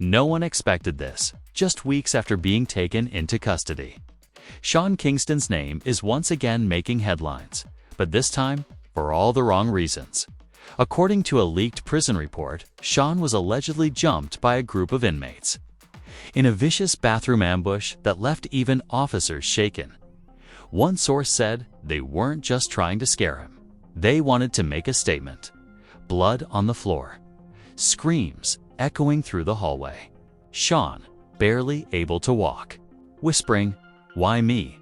No one expected this, just weeks after being taken into custody. Sean Kingston's name is once again making headlines, but this time for all the wrong reasons. According to a leaked prison report, Sean was allegedly jumped by a group of inmates in a vicious bathroom ambush that left even officers shaken. One source said they weren't just trying to scare him. They wanted to make a statement. Blood on the floor. Screams echoing through the hallway. Sean, barely able to walk, whispering, "Why me?"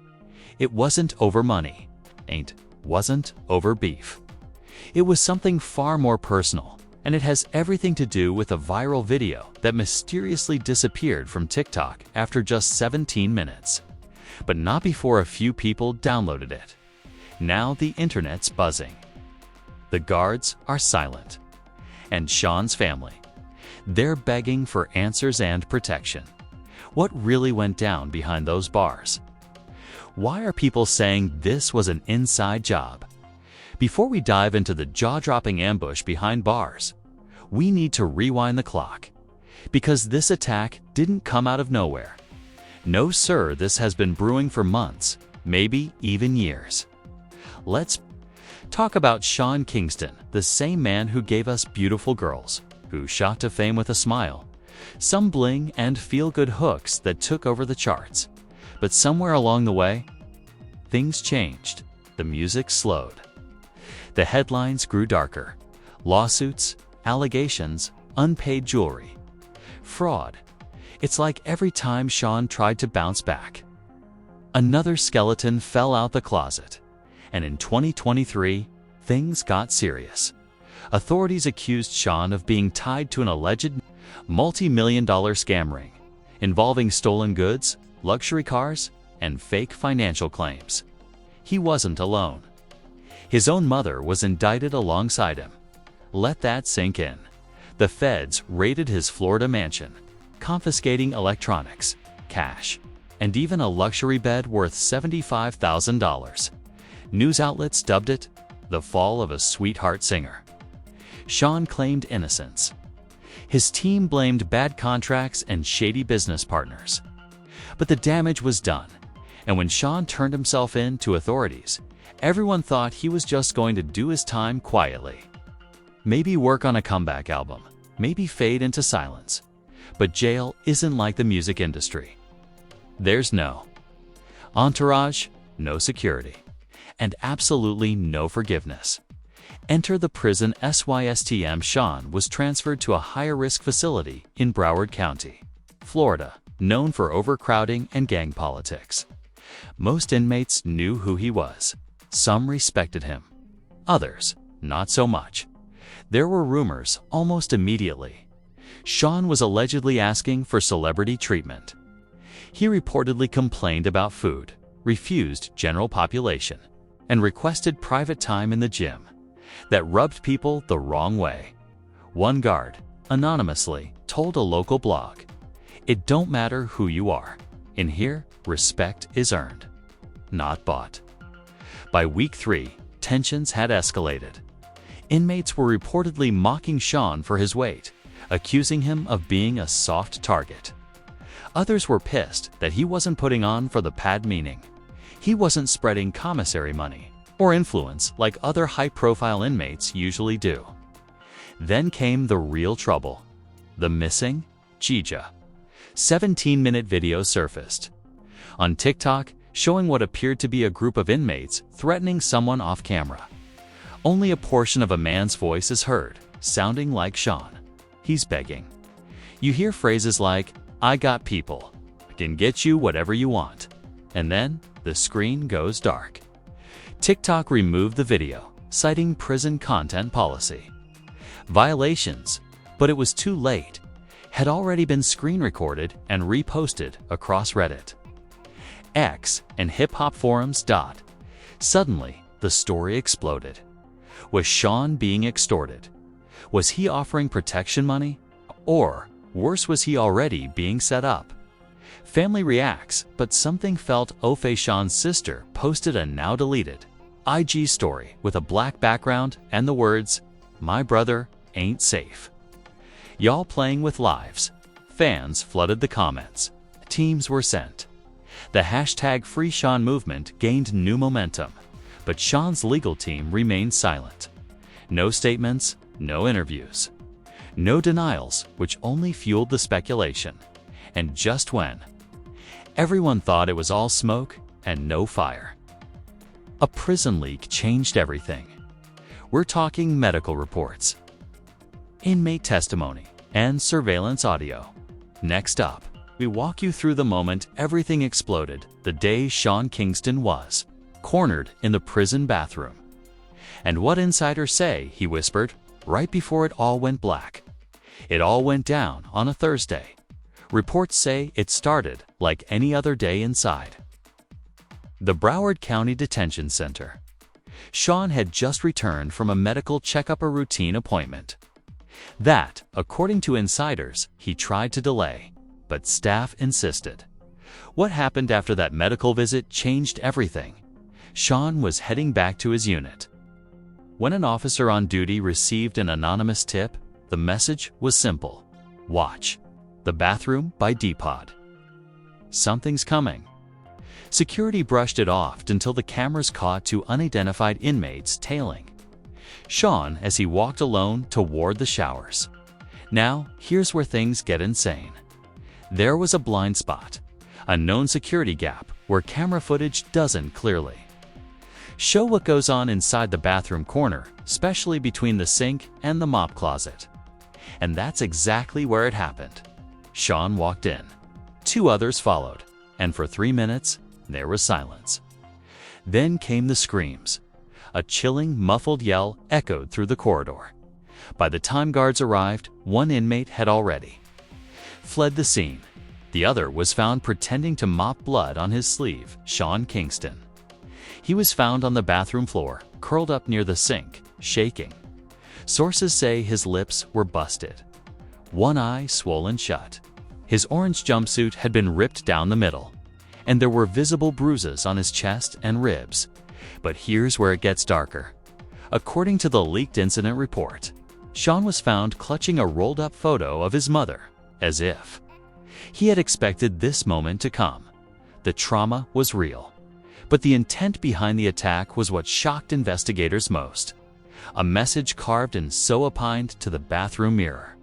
It wasn't over money. Wasn't over beef. It was something far more personal, and it has everything to do with a viral video that mysteriously disappeared from TikTok after just 17 minutes. But not before a few people downloaded it. Now the internet's buzzing. The guards are silent. And Sean's family. They're begging for answers and protection. What really went down behind those bars? Why are people saying this was an inside job? Before we dive into the jaw-dropping ambush behind bars, we need to rewind the clock. Because this attack didn't come out of nowhere. No sir, this has been brewing for months, maybe even years. Let's talk about Sean Kingston, the same man who gave us beautiful girls, who shot to fame with a smile, some bling and feel-good hooks that took over the charts. But somewhere along the way, things changed. The music slowed. The headlines grew darker. Lawsuits, allegations, unpaid jewelry, fraud. It's like every time Sean tried to bounce back, another skeleton fell out the closet. And in 2023, things got serious. Authorities accused Sean of being tied to an alleged multi-million-dollar scam ring involving stolen goods, luxury cars, and fake financial claims. He wasn't alone. His own mother was indicted alongside him. Let that sink in. The feds raided his Florida mansion, confiscating electronics, cash, and even a luxury bed worth $75,000. News outlets dubbed it the fall of a sweetheart singer. Sean claimed innocence. His team blamed bad contracts and shady business partners. But the damage was done, and when Sean turned himself in to authorities, everyone thought he was just going to do his time quietly. Maybe work on a comeback album, maybe fade into silence. But jail isn't like the music industry. There's no entourage, no security, and absolutely no forgiveness. Enter the prison SYSTM. Sean was transferred to a higher-risk facility in Broward County, Florida, known for overcrowding and gang politics. Most inmates knew who he was. Some respected him. Others, not so much. There were rumors almost immediately. Sean was allegedly asking for celebrity treatment. He reportedly complained about food, refused general population, and requested private time in the gym. That rubbed people the wrong way. One guard, anonymously, told a local blog, "It don't matter who you are. In here, respect is earned, not bought." By week 3, tensions had escalated. Inmates were reportedly mocking Sean for his weight, accusing him of being a soft target. Others were pissed that he wasn't putting on for the pad, meaning he wasn't spreading commissary money or influence like other high-profile inmates usually do. Then came the real trouble. The missing Jija 17-minute video surfaced on TikTok, showing what appeared to be a group of inmates threatening someone off camera. Only a portion of a man's voice is heard, sounding like Sean. He's begging. You hear phrases like, "I got people. I can get you whatever you want." And then the screen goes dark. TikTok removed the video, citing prison content policy violations, but it was too late. Had already been screen recorded and reposted across Reddit, X, and hip-hop forums. Suddenly, the story exploded. Was Sean being extorted? Was he offering protection money? Or, worse, was he already being set up? Family reacts, but something felt off. Sean's sister posted a now-deleted IG story with a black background and the words, "My brother ain't safe. Y'all playing with lives." Fans flooded the comments. Teams were sent. The hashtag Free Sean movement gained new momentum, but Sean's legal team remained silent. No statements, no interviews. No denials, which only fueled the speculation. And just when everyone thought it was all smoke and no fire, a prison leak changed everything. We're talking medical reports, inmate testimony, and surveillance audio. Next up, we walk you through the moment everything exploded the day Sean Kingston was cornered in the prison bathroom. And what insiders say, he whispered, right before it all went black. It all went down on a Thursday. Reports say it started like any other day inside the Broward County Detention Center. Sean had just returned from a medical checkup, a routine appointment that, according to insiders, he tried to delay, but staff insisted. What happened after that medical visit changed everything. Sean was heading back to his unit when an officer on duty received an anonymous tip. The message was simple: watch the bathroom by D-Pod. Something's coming. Security brushed it off until the cameras caught two unidentified inmates tailing Sean as he walked alone toward the showers. Now, here's where things get insane. There was a blind spot, a known security gap where camera footage doesn't clearly show what goes on inside the bathroom corner, especially between the sink and the mop closet. And that's exactly where it happened. Sean walked in. Two others followed, and for 3 minutes, there was silence. Then came the screams. A chilling, muffled yell echoed through the corridor. By the time guards arrived, one inmate had already fled the scene. The other was found pretending to mop blood on his sleeve, Sean Kingston. He was found on the bathroom floor, curled up near the sink, shaking. Sources say his lips were busted, one eye swollen shut. His orange jumpsuit had been ripped down the middle, and there were visible bruises on his chest and ribs. But here's where it gets darker. According to the leaked incident report, Sean was found clutching a rolled-up photo of his mother, as if he had expected this moment to come. The trauma was real, but the intent behind the attack was what shocked investigators most. A message carved and so opined to the bathroom mirror.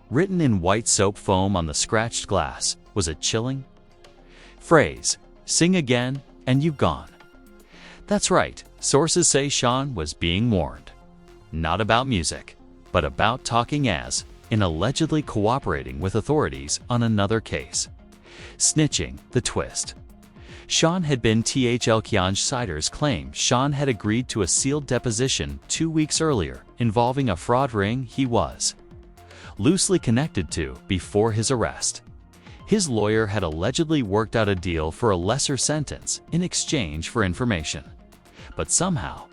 Written in white soap foam on the scratched glass was a chilling phrase: "Sing again and you've gone." That's right, sources say Sean was being warned. Not about music, but about talking as in allegedly cooperating with authorities on another case. Snitching, the twist. Sean had been insiders claim Sean had agreed to a sealed deposition 2 weeks earlier involving a fraud ring he was loosely connected to before his arrest. His lawyer had allegedly worked out a deal for a lesser sentence in exchange for information. But somehow,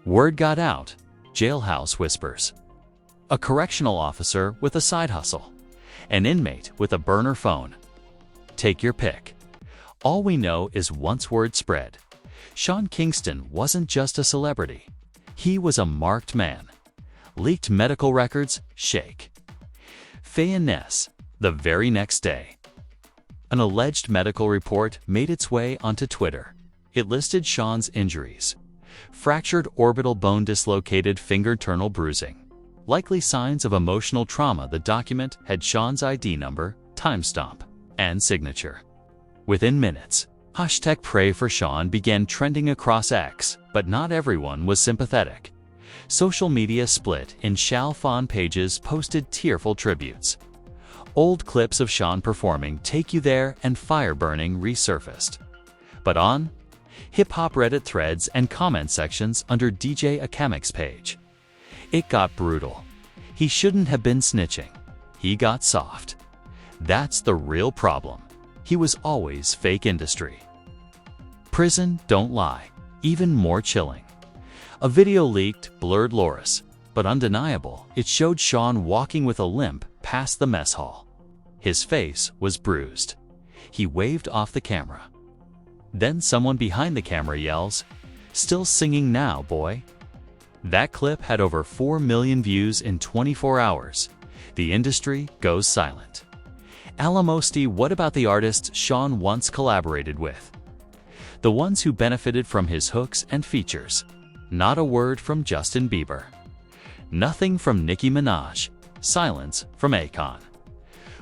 word got out, jailhouse whispers. A correctional officer with a side hustle, an inmate with a burner phone. Take your pick. All we know is once word spread, Sean Kingston wasn't just a celebrity. He was a marked man. Leaked medical records, shake. Fairness, the very next day. An alleged medical report made its way onto Twitter. It listed Sean's injuries: fractured orbital bone, dislocated fingerturnal bruising. Likely signs of emotional trauma. The document had Sean's ID number, timestamp, and signature. Within minutes, hashtag Pray for Sean began trending across X, but not everyone was sympathetic. Social media split in Shal Fan pages posted tearful tributes. Old clips of Sean performing Take You There and Fire Burning resurfaced. But on hip-hop Reddit threads and comment sections under DJ Akemic's page, it got brutal. He shouldn't have been snitching. He got soft. That's the real problem. He was always fake industry. Prison, don't lie. Even more chilling. A video leaked, blurred Loris, but undeniable. It showed Sean walking with a limp past the mess hall. His face was bruised. He waved off the camera. Then someone behind the camera yells, "Still singing now, boy." That clip had over 4 million views in 24 hours. The industry goes silent. Alamosti, what about the artists Sean once collaborated with? The ones who benefited from his hooks and features. Not a word from Justin Bieber. Nothing from Nicki Minaj. Silence from Akon.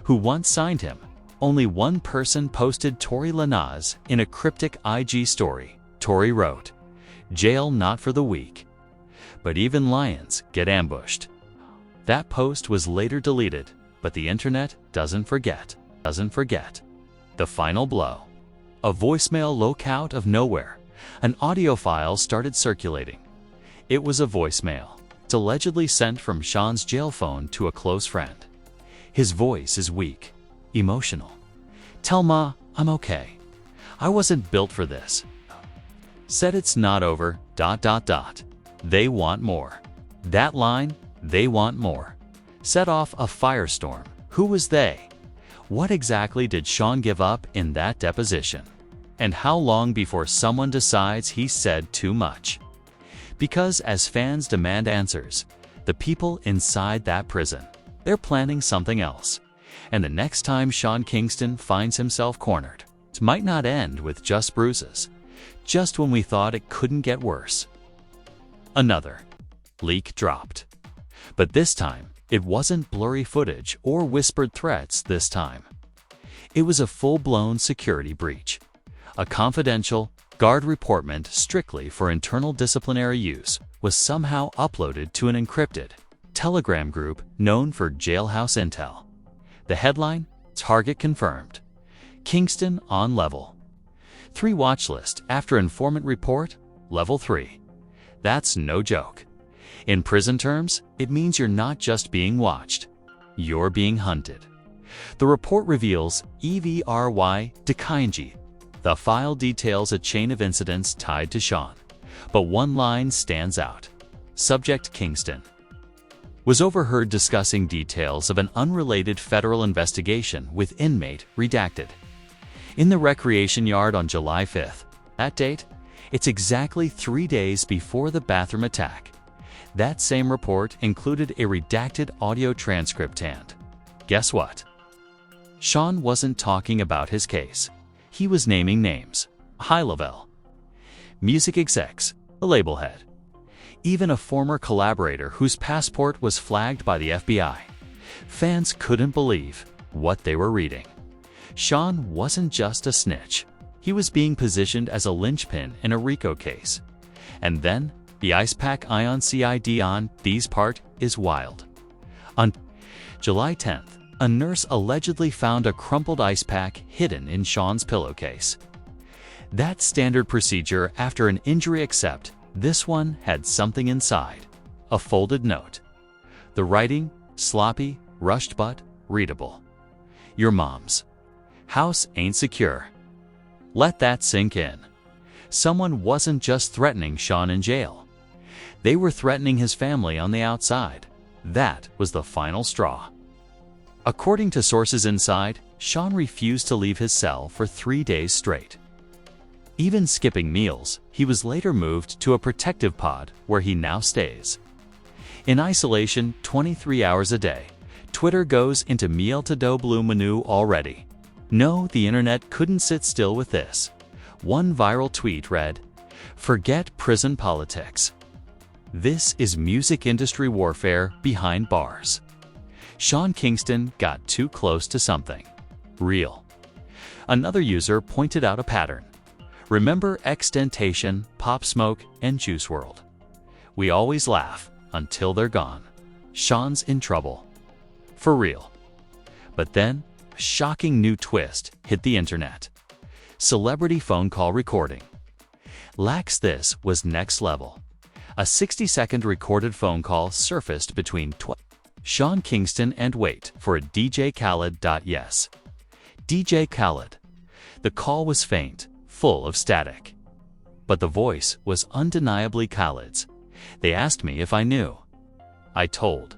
Who once signed him? Only one person posted Tory Lanez in a cryptic IG story. Tory wrote, "Jail not for the weak." But even lions get ambushed. That post was later deleted, but the internet doesn't forget. The final blow. A voicemail loc out of nowhere. An audio file started circulating. It was a voicemail. It's allegedly sent from Sean's jail phone to a close friend. His voice is weak, emotional. "Tell Ma I'm okay. I wasn't built for this." Said it's not over, ... They want more. That line, "they want more," set off a firestorm. Who was they? What exactly did Sean give up in that deposition? And how long before someone decides he said too much? Because as fans demand answers, the people inside that prison, they're planning something else. And the next time Sean Kingston finds himself cornered, it might not end with just bruises, just when we thought it couldn't get worse. Another leak dropped. But this time, it wasn't blurry footage or whispered threats this time. It was a full-blown security breach. A confidential, guard report meant strictly for internal disciplinary use was somehow uploaded to an encrypted Telegram group known for jailhouse intel. The headline, "Target confirmed. Kingston on level 3 watch list after informant report, level 3. That's no joke. In prison terms, it means you're not just being watched, you're being hunted. The report reveals EVRY Dekainji. The file details a chain of incidents tied to Sean, but one line stands out. Subject Kingston was overheard discussing details of an unrelated federal investigation with inmate redacted in the recreation yard on July 5th. That date? It's exactly 3 days before the bathroom attack. That same report included a redacted audio transcript and guess what? Sean wasn't talking about his case. He was naming names. High level music execs, a label head, even a former collaborator whose passport was flagged by the FBI. Fans couldn't believe what they were reading. Sean wasn't just a snitch. He was being positioned as a linchpin in a RICO case. And then, the ice pack ion CID on these part is wild. On July 10th, a nurse allegedly found a crumpled ice pack hidden in Sean's pillowcase. That's standard procedure after an injury, except this one had something inside. A folded note. The writing, sloppy, rushed but readable. "Your mom's house ain't secure." Let that sink in. Someone wasn't just threatening Sean in jail. They were threatening his family on the outside. That was the final straw. According to sources inside, Sean refused to leave his cell for 3 days straight. Even skipping meals, he was later moved to a protective pod where he now stays. In isolation 23 hours a day, Twitter goes into meal to do blue menu already. No, the internet couldn't sit still with this. One viral tweet read, "Forget prison politics. This is music industry warfare behind bars." Sean Kingston got too close to something real. Another user pointed out a pattern. Remember Extentation, Pop Smoke, and Juice WRLD? We always laugh until they're gone. Sean's in trouble. For real. But then, a shocking new twist hit the internet. Celebrity phone call recording. This was next level. A 60-second recorded phone call surfaced between Sean Kingston and wait for it, DJ Khaled. Yes. DJ Khaled. The call was faint, full of static. But the voice was undeniably Khaled's. They asked me if I knew. I told.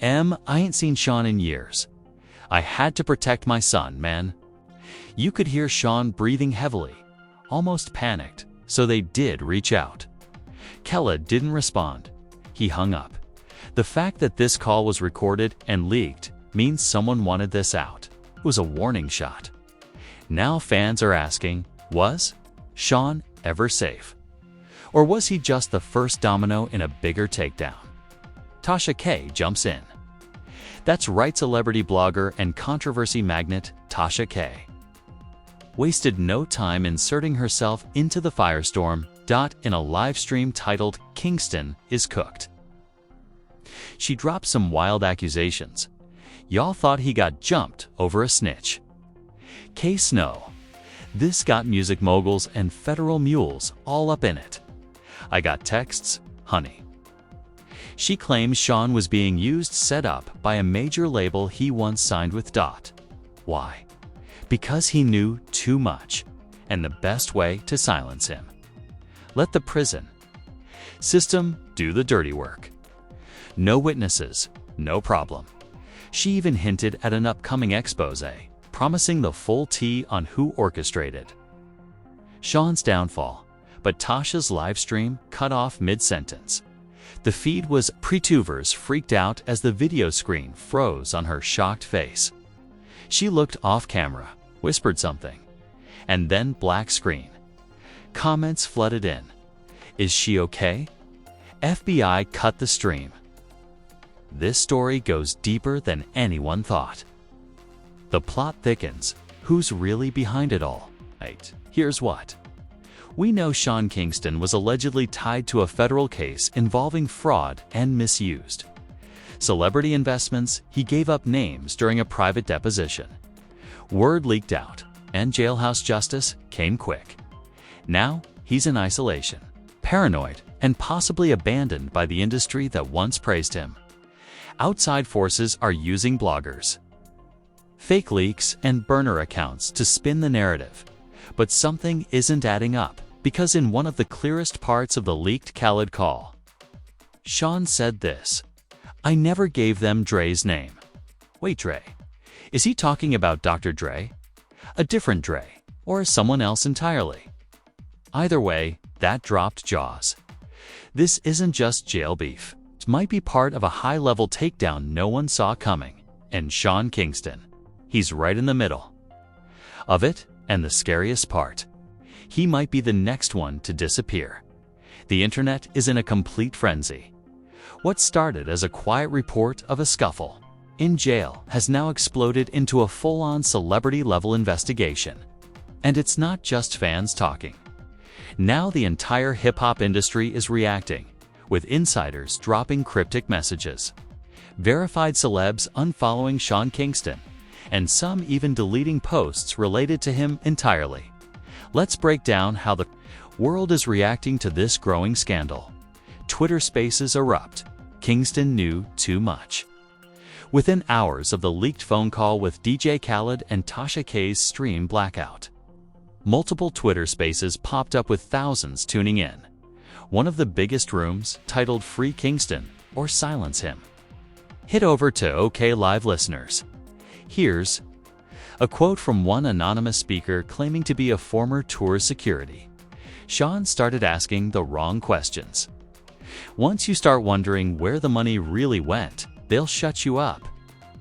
I ain't seen Sean in years. I had to protect my son, man. You could hear Sean breathing heavily, almost panicked, so they did reach out. Khaled didn't respond. He hung up. The fact that this call was recorded and leaked means someone wanted this out. was a warning shot. Now fans are asking, was Sean ever safe? Or was he just the first domino in a bigger takedown? Tasha K jumps in. That's right, celebrity blogger and controversy magnet Tasha K wasted no time inserting herself into the firestorm. In a live stream titled "Kingston is Cooked." She dropped some wild accusations. Y'all thought he got jumped over a snitch. K Snow. This got music moguls and federal mules all up in it. I got texts, honey. She claims Sean was being used set up by a major label he once signed with. Why? Because he knew too much, and the best way to silence him. Let the prison system do the dirty work. No witnesses, no problem. She even hinted at an upcoming expose, promising the full tea on who orchestrated Sean's downfall, but Tasha's live stream cut off mid-sentence. The feed was pre-tubers freaked out as the video screen froze on her shocked face. She looked off camera, whispered something, and then black screen. Comments flooded in. Is she okay? FBI cut the stream. This story goes deeper than anyone thought. The plot thickens. Who's really behind it all? Here's what. We know Sean Kingston was allegedly tied to a federal case involving fraud and misused celebrity investments. He gave up names during a private deposition. Word leaked out, and jailhouse justice came quick. Now he's in isolation, paranoid, and possibly abandoned by the industry that once praised him. Outside forces are using bloggers, fake leaks, and burner accounts to spin the narrative. But something isn't adding up, because in one of the clearest parts of the leaked Khaled call, Sean said this: "I never gave them Dre's name." Wait, Dre? Is he talking about Dr. Dre? A different Dre? Or someone else entirely? Either way, that dropped jaws. This isn't just jail beef. It might be part of a high-level takedown no one saw coming. And Sean Kingston, he's right in the middle of it, and the scariest part, he might be the next one to disappear. The internet is in a complete frenzy. What started as a quiet report of a scuffle in jail has now exploded into a full-on celebrity-level investigation. And it's not just fans talking. Now the entire hip-hop industry is reacting, with insiders dropping cryptic messages, verified celebs unfollowing Sean Kingston, and some even deleting posts related to him entirely. Let's break down how the world is reacting to this growing scandal. Twitter Spaces erupt. Kingston knew too much. Within hours of the leaked phone call with DJ Khaled and Tasha K's stream blackout, multiple Twitter Spaces popped up with thousands tuning in. One of the biggest rooms, titled "Free Kingston" or "Silence Him." Hit over to OK Live listeners. Here's a quote from one anonymous speaker claiming to be a former tour security. Sean started asking the wrong questions. Once you start wondering where the money really went, they'll shut you up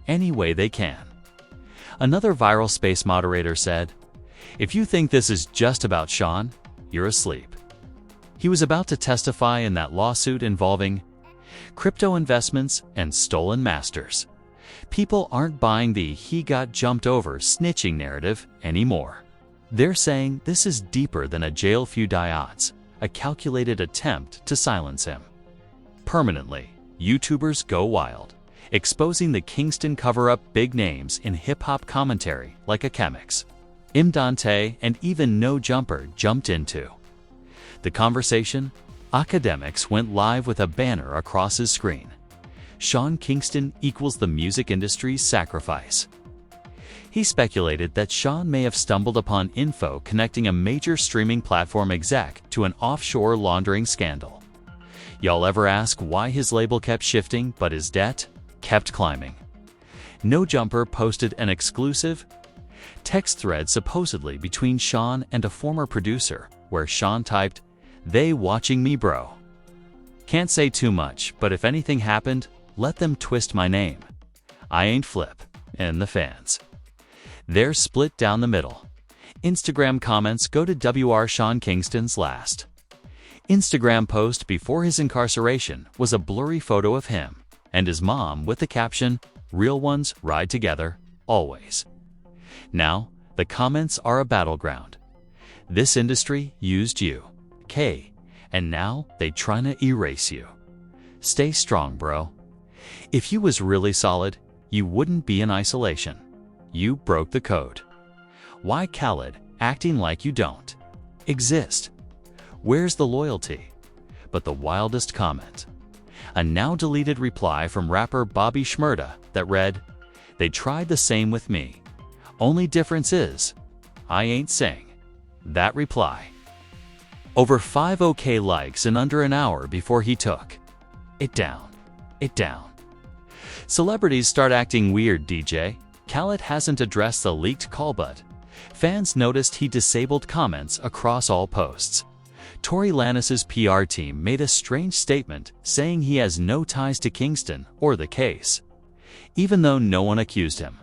any way they can. Another viral space moderator said, "If you think this is just about Sean, you're asleep." He was about to testify in that lawsuit involving crypto investments and stolen masters. People aren't buying the "he got jumped over" snitching narrative anymore. They're saying this is deeper than a jail few odds, a calculated attempt to silence him permanently. YouTubers go wild, exposing the Kingston cover-up. Big names in hip-hop commentary like Akemix, Dante, and even No Jumper jumped into the conversation. Academics went live with a banner across his screen. Sean Kingston equals the music industry's sacrifice. He speculated that Sean may have stumbled upon info connecting a major streaming platform exec to an offshore laundering scandal. Y'all ever ask why his label kept shifting but his debt kept climbing? No Jumper posted an exclusive text thread supposedly between Sean and a former producer, where Sean typed, "They watching me, bro. Can't say too much, but if anything happened, let them twist my name. I ain't flip." And the fans, They're split down the middle. Instagram comments go to Wr Sean Kingston's last. Instagram post before his incarceration was a blurry photo of him and his mom with the caption, "Real ones ride together, always." Now, the comments are a battleground. This industry used you, K, and now they tryna erase you. Stay strong, bro. If you was really solid, you wouldn't be in isolation. You broke the code. Why Khaled acting like you don't exist? Where's the loyalty? But the wildest comment. A now deleted reply from rapper Bobby Shmurda that read, "They tried the same with me. Only difference is, I ain't saying." That reply. Over 5K likes in under an hour before he took it down. Celebrities start acting weird, DJ. Khaled hasn't addressed the leaked call, but fans noticed he disabled comments across all posts. Tory Lanez's PR team made a strange statement saying he has no ties to Kingston or the case, even though no one accused him.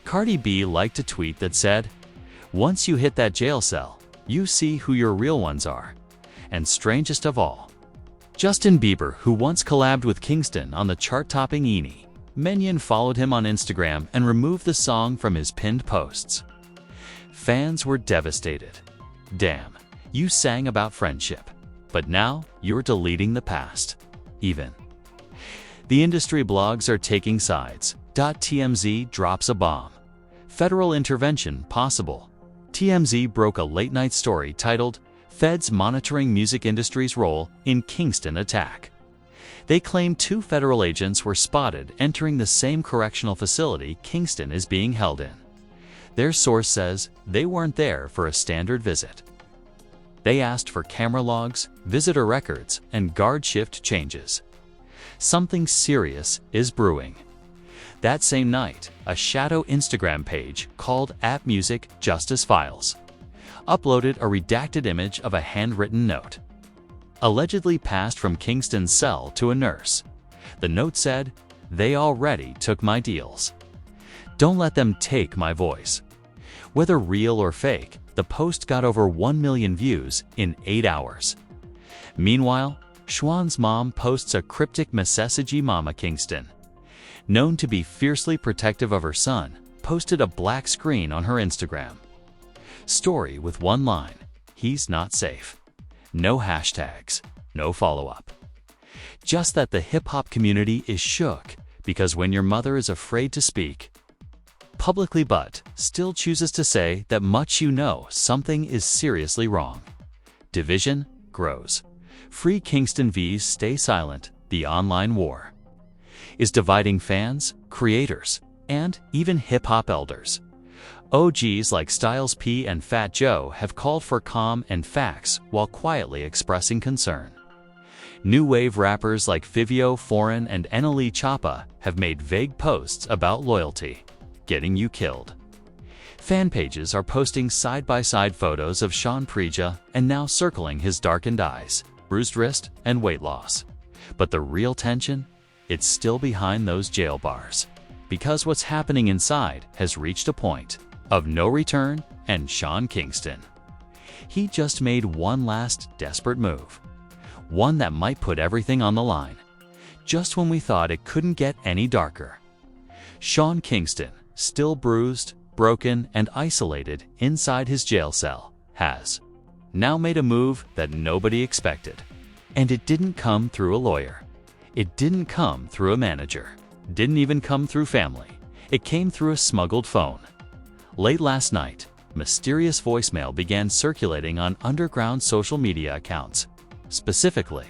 Cardi B liked a tweet that said, "Once you hit that jail cell, you see who your real ones are." And strangest of all, Justin Bieber, who once collabed with Kingston on the chart-topping Eenie, Minion followed him on Instagram and removed the song from his pinned posts. Fans were devastated. Damn, you sang about friendship, but now you're deleting the past. Even the industry blogs are taking sides. TMZ drops a bomb. Federal intervention possible. TMZ broke a late-night story titled, "Feds Monitoring Music Industry's Role in Kingston Attack." They claim 2 federal agents were spotted entering the same correctional facility Kingston is being held in. Their source says they weren't there for a standard visit. They asked for camera logs, visitor records, and guard shift changes. Something serious is brewing. That same night, a shadow Instagram page called @MusicJusticeFiles uploaded a redacted image of a handwritten note, allegedly passed from Kingston's cell to a nurse. The note said, "They already took my deals. Don't let them take my voice." Whether real or fake, the post got over 1 million views in 8 hours. Meanwhile, Schwann's mom posts a cryptic message. Mama Kingston, known to be fiercely protective of her son, posted a black screen on her Instagram story with one line, "He's not safe." No hashtags, no follow-up. Just that the hip-hop community is shook, because when your mother is afraid to speak publicly but still chooses to say that much you know something is seriously wrong, division grows. Free Kingston vs. Stay Silent, the online war is dividing fans, creators, and even hip-hop elders. OGs like Styles P and Fat Joe have called for calm and facts while quietly expressing concern. New wave rappers like Fivio Foreign and NLE Choppa have made vague posts about loyalty, getting you killed. Fan pages are posting side-by-side photos of Sean Preja and now circling his darkened eyes, bruised wrist, and weight loss. But the real tension? It's still behind those jail bars. Because what's happening inside has reached a point of no return, and Sean Kingston, he just made one last desperate move. One that might put everything on the line. Just when we thought it couldn't get any darker. Sean Kingston, still bruised, broken, and isolated inside his jail cell, has now made a move that nobody expected. And it didn't come through a lawyer. It didn't come through a manager. Didn't even come through family. It came through a smuggled phone. Late last night, mysterious voicemail began circulating on underground social media accounts, specifically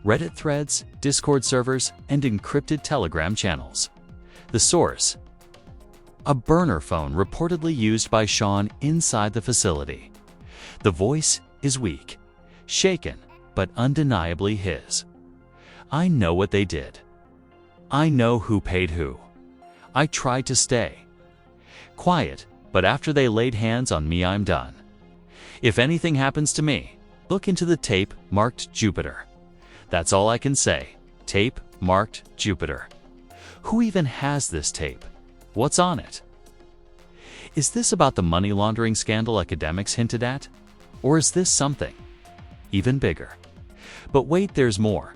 Reddit threads, Discord servers, and encrypted Telegram channels. The source: a burner phone reportedly used by Sean inside the facility. The voice is weak, shaken, but undeniably his. "I know what they did. I know who paid who. I tried to stay quiet, but after they laid hands on me, I'm done. If anything happens to me, look into the tape marked Jupiter. That's all I can say. Tape marked Jupiter. Who even has this tape? What's on it?" Is this about the money laundering scandal academics hinted at? Or is this something even bigger? But wait, there's more.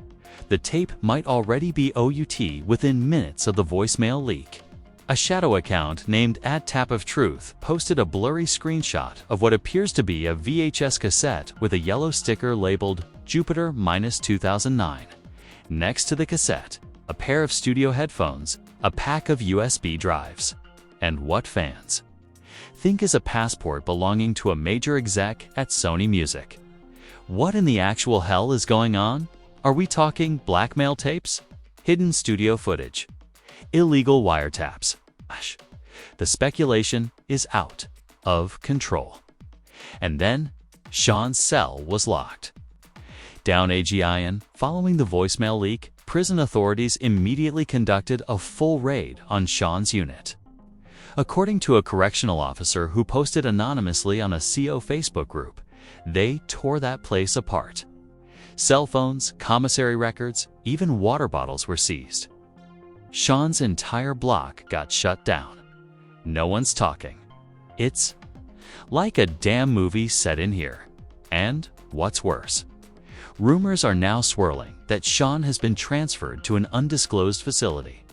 The tape might already be out within minutes of the voicemail leak. A shadow account named @TapOfTruth posted a blurry screenshot of what appears to be a VHS cassette with a yellow sticker labeled Jupiter-2009. Next to the cassette, a pair of studio headphones, a pack of USB drives. And what fans think is a passport belonging to a major exec at Sony Music. What in the actual hell is going on? Are we talking blackmail tapes? Hidden studio footage? Illegal wiretaps? Gosh, the speculation is out of control. And then, Sean's cell was locked. Down AGIN, following the voicemail leak, prison authorities immediately conducted a full raid on Sean's unit. According to a correctional officer who posted anonymously on a CO Facebook group, they tore that place apart. Cell phones, commissary records, even water bottles were seized. Sean's entire block got shut down. No one's talking. It's like a damn movie set in here. And what's worse, rumors are now swirling that Sean has been transferred to an undisclosed facility.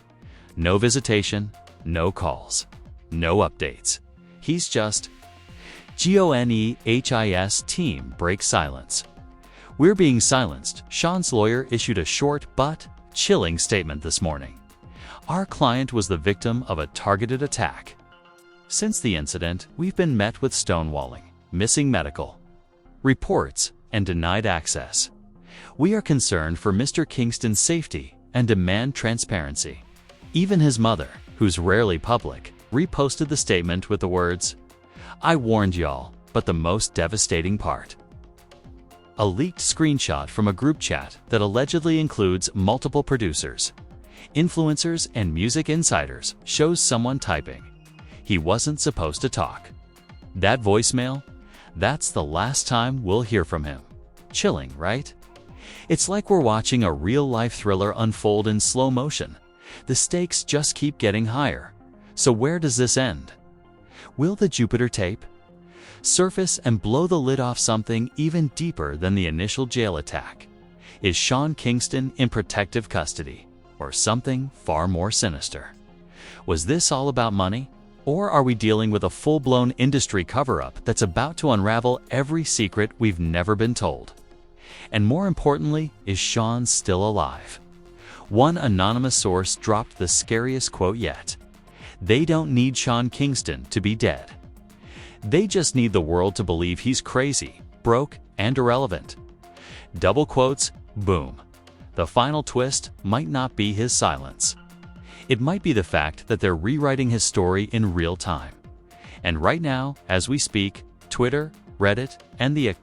No visitation, no calls, no updates. He's just GONEHIS team breaks silence. We're being silenced. Sean's lawyer issued a short but chilling statement this morning. Our client was the victim of a targeted attack. Since the incident, we've been met with stonewalling, missing medical reports, and denied access. We are concerned for Mr. Kingston's safety and demand transparency. Even his mother, who's rarely public, reposted the statement with the words, "I warned y'all, but the most devastating part." A leaked screenshot from a group chat that allegedly includes multiple producers, influencers, and music insiders shows someone typing, "He wasn't supposed to talk." That voicemail? That's the last time we'll hear from him. Chilling, right? It's like we're watching a real-life thriller unfold in slow motion. The stakes just keep getting higher. So where does this end? Will the Jupiter tape surface and blow the lid off something even deeper than the initial jail attack? Is Sean Kingston in protective custody, or something far more sinister? Was this all about money? Or are we dealing with a full-blown industry cover-up that's about to unravel every secret we've never been told? And more importantly, is Sean still alive? One anonymous source dropped the scariest quote yet. They don't need Sean Kingston to be dead. They just need the world to believe he's crazy, broke, and irrelevant. Double quotes, boom. The final twist might not be his silence. It might be the fact that they're rewriting his story in real time. And right now, as we speak, Twitter, Reddit, and the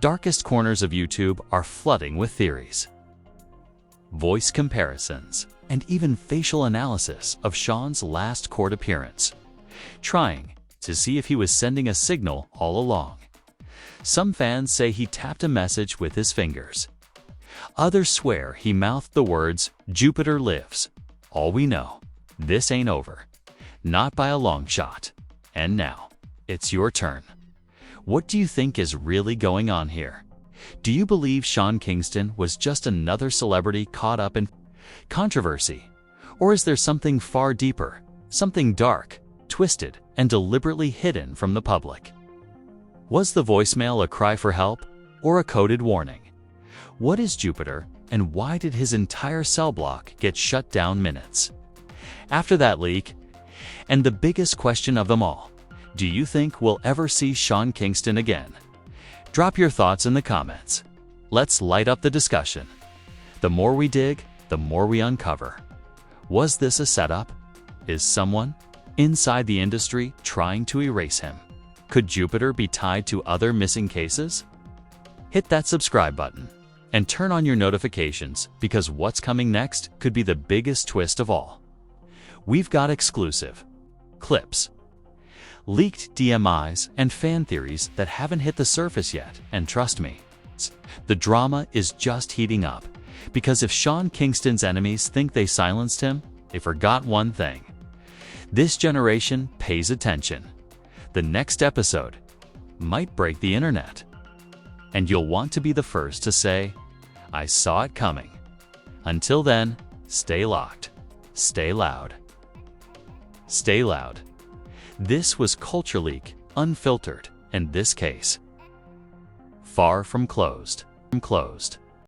darkest corners of YouTube are flooding with theories, voice comparisons, and even facial analysis of Sean's last court appearance, trying to see if he was sending a signal all along. Some fans say he tapped a message with his fingers. Others swear he mouthed the words, "Jupiter lives." All we know, this ain't over. Not by a long shot. And now, it's your turn. What do you think is really going on here? Do you believe Sean Kingston was just another celebrity caught up in controversy? Or is there something far deeper, something dark, twisted, and deliberately hidden from the public? Was the voicemail a cry for help or a coded warning? What is Jupiter, and why did his entire cell block get shut down minutes after that leak? And the biggest question of them all, do you think we'll ever see Sean Kingston again? Drop your thoughts in the comments. Let's light up the discussion. The more we dig, the more we uncover. Was this a setup? Is someone inside the industry trying to erase him? Could Jupiter be tied to other missing cases? Hit that subscribe button and turn on your notifications, because what's coming next could be the biggest twist of all. We've got exclusive clips, leaked DMIs, and fan theories that haven't hit the surface yet, and trust me, the drama is just heating up. Because if Sean Kingston's enemies think they silenced him, they forgot one thing. This generation pays attention. The next episode might break the internet, and you'll want to be the first to say, "I saw it coming." Until then, stay locked, stay loud. Stay loud. This was Culture Leak, unfiltered, and this case far from closed.